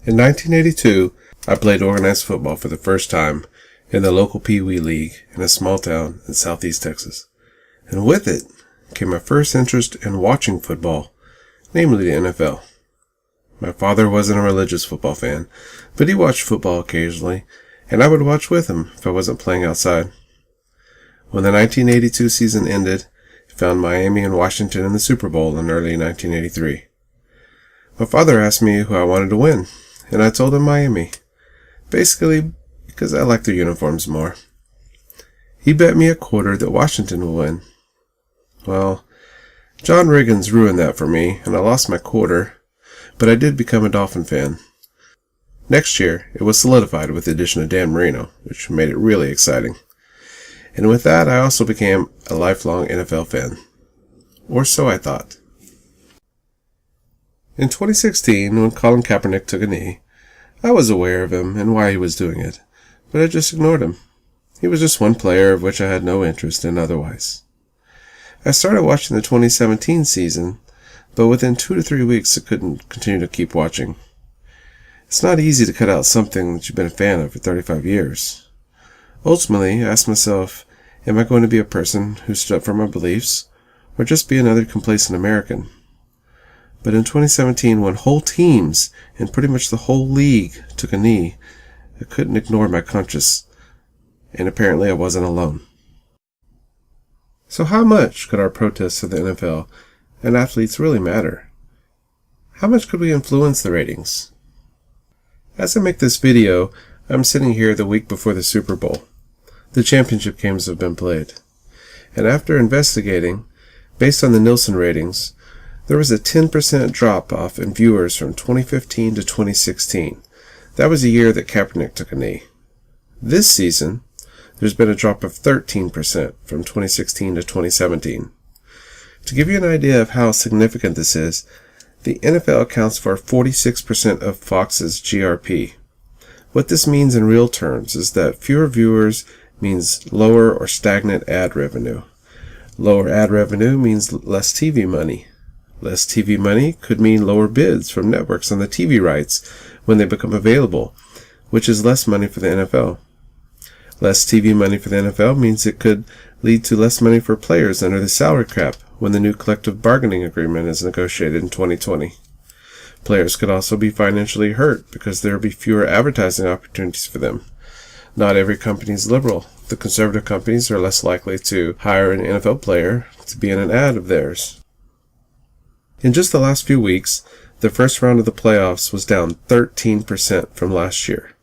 In 1982, I played organized football for the first time in the local Pee Wee League in a small town in southeast Texas. And with it came my first interest in watching football, namely the NFL. My father wasn't a religious football fan, but he watched football occasionally, and I would watch with him if I wasn't playing outside. When the 1982 season ended, it found Miami and Washington in the Super Bowl in early 1983. My father asked me who I wanted to win, and I told him Miami, basically because I liked their uniforms more. He bet me a quarter that Washington would win. Well, John Riggins ruined that for me, and I lost my quarter, but I did become a Dolphin fan. Next year, it was solidified with the addition of Dan Marino, which made it really exciting. And with that, I also became a lifelong NFL fan. Or so I thought. In 2016, when Colin Kaepernick took a knee, I was aware of him and why he was doing it, but I just ignored him. He was just one player of which I had no interest in otherwise. I started watching the 2017 season, but within 2 to 3 weeks I couldn't continue to keep watching. It's not easy to cut out something that you've been a fan of for 35 years. Ultimately, I asked myself, am I going to be a person who stood up for my beliefs, or just be another complacent American? But in 2017, when whole teams and pretty much the whole league took a knee, I couldn't ignore my conscience, and apparently I wasn't alone. So how much could our protests of the NFL and athletes really matter? How much could we influence the ratings? As I make this video, I'm sitting here the week before the Super Bowl. The championship games have been played. And after investigating, based on the Nielsen ratings, there was a 10% drop-off in viewers from 2015 to 2016. That was the year that Kaepernick took a knee. This season, there's been a drop of 13% from 2016 to 2017. To give you an idea of how significant this is, the NFL accounts for 46% of Fox's GRP. What this means in real terms is that fewer viewers means lower or stagnant ad revenue. Lower ad revenue means less TV money. Less TV money could mean lower bids from networks on the TV rights when they become available, which is less money for the NFL. Less TV money for the NFL means it could lead to less money for players under the salary cap when the new collective bargaining agreement is negotiated in 2020. Players could also be financially hurt because there will be fewer advertising opportunities for them. Not every company is liberal. The conservative companies are less likely to hire an NFL player to be in an ad of theirs. In just the last few weeks, the first round of the playoffs was down 13% from last year,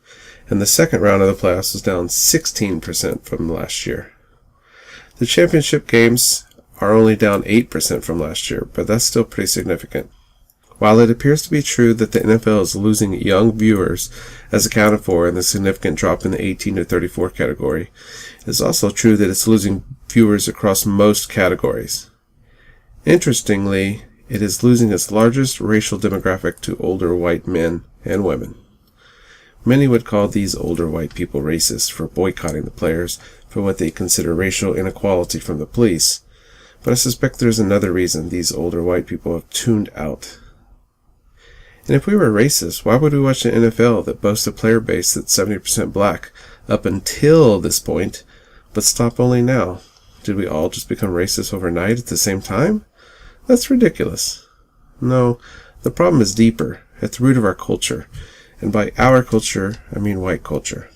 and the second round of the playoffs was down 16% from last year. The championship games are only down 8% from last year, but that's still pretty significant. While it appears to be true that the NFL is losing young viewers as accounted for in the significant drop in the 18 to 34 category, it is also true that it's losing viewers across most categories. Interestingly, it is losing its largest racial demographic to older white men and women. Many would call these older white people racist for boycotting the players for what they consider racial inequality from the police, but I suspect there's another reason these older white people have tuned out. And if we were racist, why would we watch an NFL that boasts a player base that's 70% black up until this point, but stop only now? Did we all just become racist overnight at the same time? That's ridiculous. No, the problem is deeper, at the root of our culture, and by our culture, I mean white culture.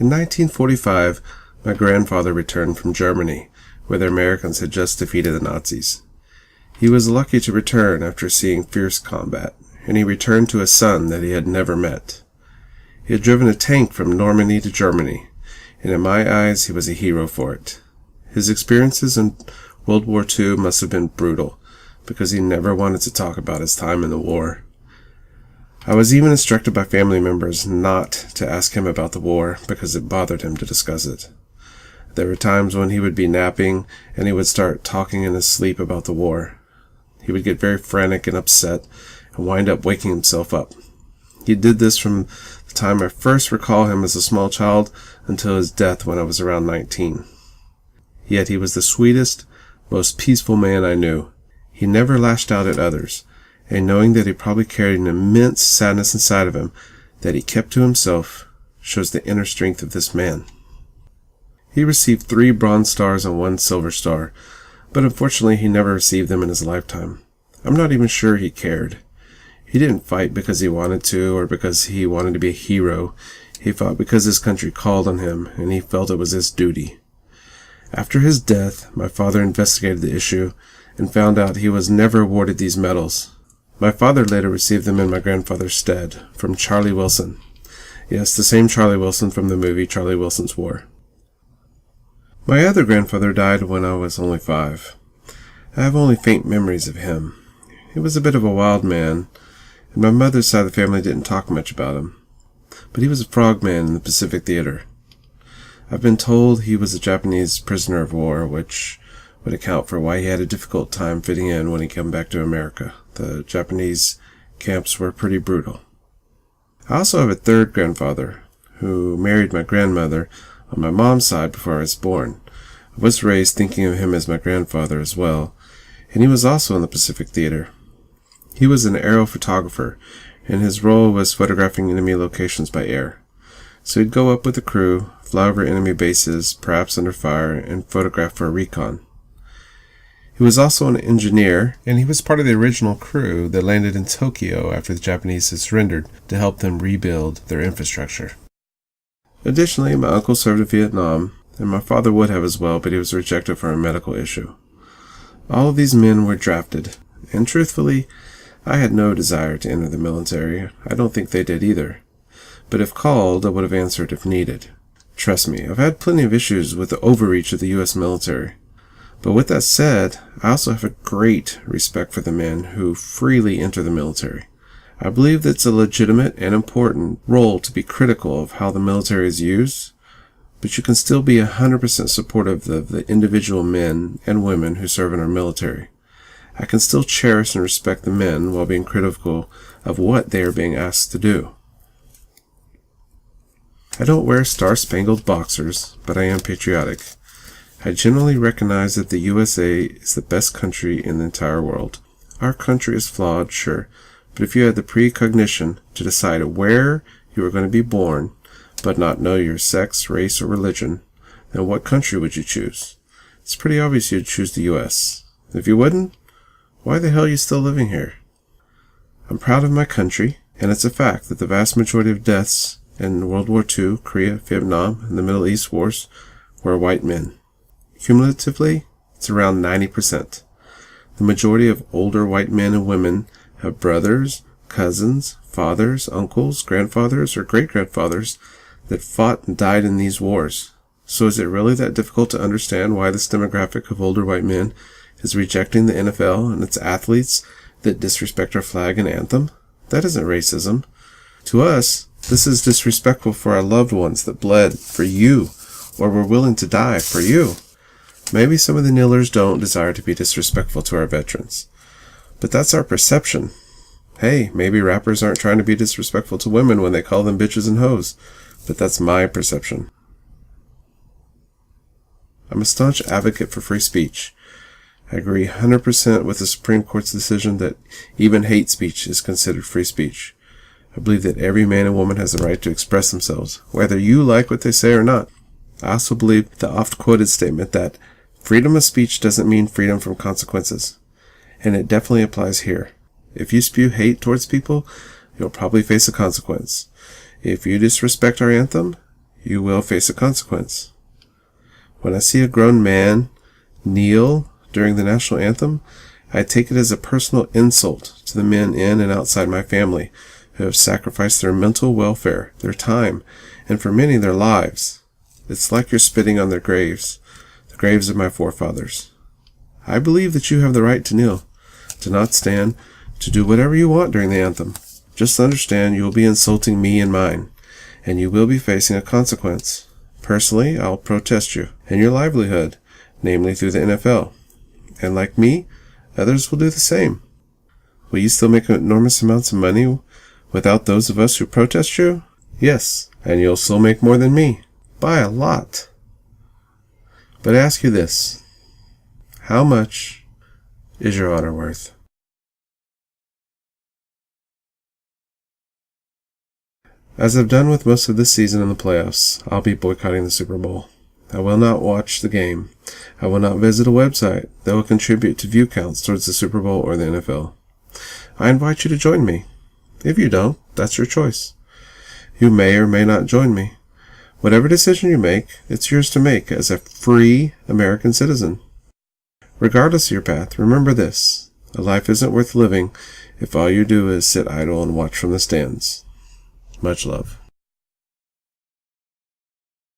In 1945, my grandfather returned from Germany, where the Americans had just defeated the Nazis. He was lucky to return after seeing fierce combat, and he returned to a son that he had never met. He had driven a tank from Normandy to Germany, and in my eyes he was a hero for it. His experiences in World War II must have been brutal, because he never wanted to talk about his time in the war. I was even instructed by family members not to ask him about the war because it bothered him to discuss it. There were times when he would be napping and he would start talking in his sleep about the war. He would get very frantic and upset and wind up waking himself up. He did this from the time I first recall him as a small child until his death when I was around 19. Yet he was the sweetest, most peaceful man I knew. He never lashed out at others, and knowing that he probably carried an immense sadness inside of him that he kept to himself shows the inner strength of this man. He received 3 Bronze Stars and 1 Silver Star, but unfortunately he never received them in his lifetime. I'm not even sure he cared. He didn't fight because he wanted to or because he wanted to be a hero. He fought because his country called on him and he felt it was his duty. After his death, my father investigated the issue and found out he was never awarded these medals. My father later received them in my grandfather's stead, from Charlie Wilson. Yes, the same Charlie Wilson from the movie Charlie Wilson's War. My other grandfather died when I was only 5. I have only faint memories of him. He was a bit of a wild man, and my mother's side of the family didn't talk much about him. But he was a frogman in the Pacific Theater. I've been told he was a Japanese prisoner of war, which would account for why he had a difficult time fitting in when he came back to America. The Japanese camps were pretty brutal. I also have a third grandfather, who married my grandmother on my mom's side before I was born. I was raised thinking of him as my grandfather as well, and he was also in the Pacific Theater. He was an aerial photographer, and his role was photographing enemy locations by air. So he'd go up with the crew, fly over enemy bases, perhaps under fire, and photograph for a recon. He was also an engineer, and he was part of the original crew that landed in Tokyo after the Japanese had surrendered to help them rebuild their infrastructure. Additionally, my uncle served in Vietnam, and my father would have as well, but he was rejected for a medical issue. All of these men were drafted, and truthfully, I had no desire to enter the military. I don't think they did either. But if called, I would have answered if needed. Trust me, I've had plenty of issues with the overreach of the U.S. military. But with that said, I also have a great respect for the men who freely enter the military. I believe that it's a legitimate and important role to be critical of how the military is used, but you can still be 100% supportive of the individual men and women who serve in our military. I can still cherish and respect the men while being critical of what they are being asked to do. I don't wear star-spangled boxers, but I am patriotic. I generally recognize that the USA is the best country in the entire world. Our country is flawed, sure, but if you had the precognition to decide where you were going to be born, but not know your sex, race, or religion, then what country would you choose? It's pretty obvious you'd choose the US. If you wouldn't, why the hell are you still living here? I'm proud of my country, and it's a fact that the vast majority of deaths in World War II, Korea, Vietnam, and the Middle East wars were white men. Cumulatively, it's around 90%. The majority of older white men and women have brothers, cousins, fathers, uncles, grandfathers, or great-grandfathers that fought and died in these wars. So is it really that difficult to understand why this demographic of older white men is rejecting the NFL and its athletes that disrespect our flag and anthem? That isn't racism. To us, this is disrespectful for our loved ones that bled for you or were willing to die for you. Maybe some of the kneelers don't desire to be disrespectful to our veterans, but that's our perception. Hey, maybe rappers aren't trying to be disrespectful to women when they call them bitches and hoes, but that's my perception. I'm a staunch advocate for free speech. I agree 100% with the Supreme Court's decision that even hate speech is considered free speech. I believe that every man and woman has the right to express themselves, whether you like what they say or not. I also believe the oft-quoted statement that freedom of speech doesn't mean freedom from consequences, and it definitely applies here. If you spew hate towards people, you'll probably face a consequence. If you disrespect our anthem, you will face a consequence. When I see a grown man kneel during the national anthem, I take it as a personal insult to the men in and outside my family who have sacrificed their mental welfare, their time, and for many their lives. It's like you're spitting on their graves, the graves of my forefathers. I believe that you have the right to kneel, to not stand, to do whatever you want during the anthem. Just understand you will be insulting me and mine, and you will be facing a consequence. Personally, I'll protest you and your livelihood, namely through the NFL. And like me, others will do the same. Will you still make enormous amounts of money without those of us who protest you? Yes, and you'll still make more than me. By a lot. But I ask you this, how much is your honor worth? As I've done with most of this season in the playoffs, I'll be boycotting the Super Bowl. I will not watch the game. I will not visit a website that will contribute to view counts towards the Super Bowl or the NFL. I invite you to join me. If you don't, that's your choice. You may or may not join me. Whatever decision you make, it's yours to make as a free American citizen. Regardless of your path, remember this: a life isn't worth living if all you do is sit idle and watch from the stands. Much love.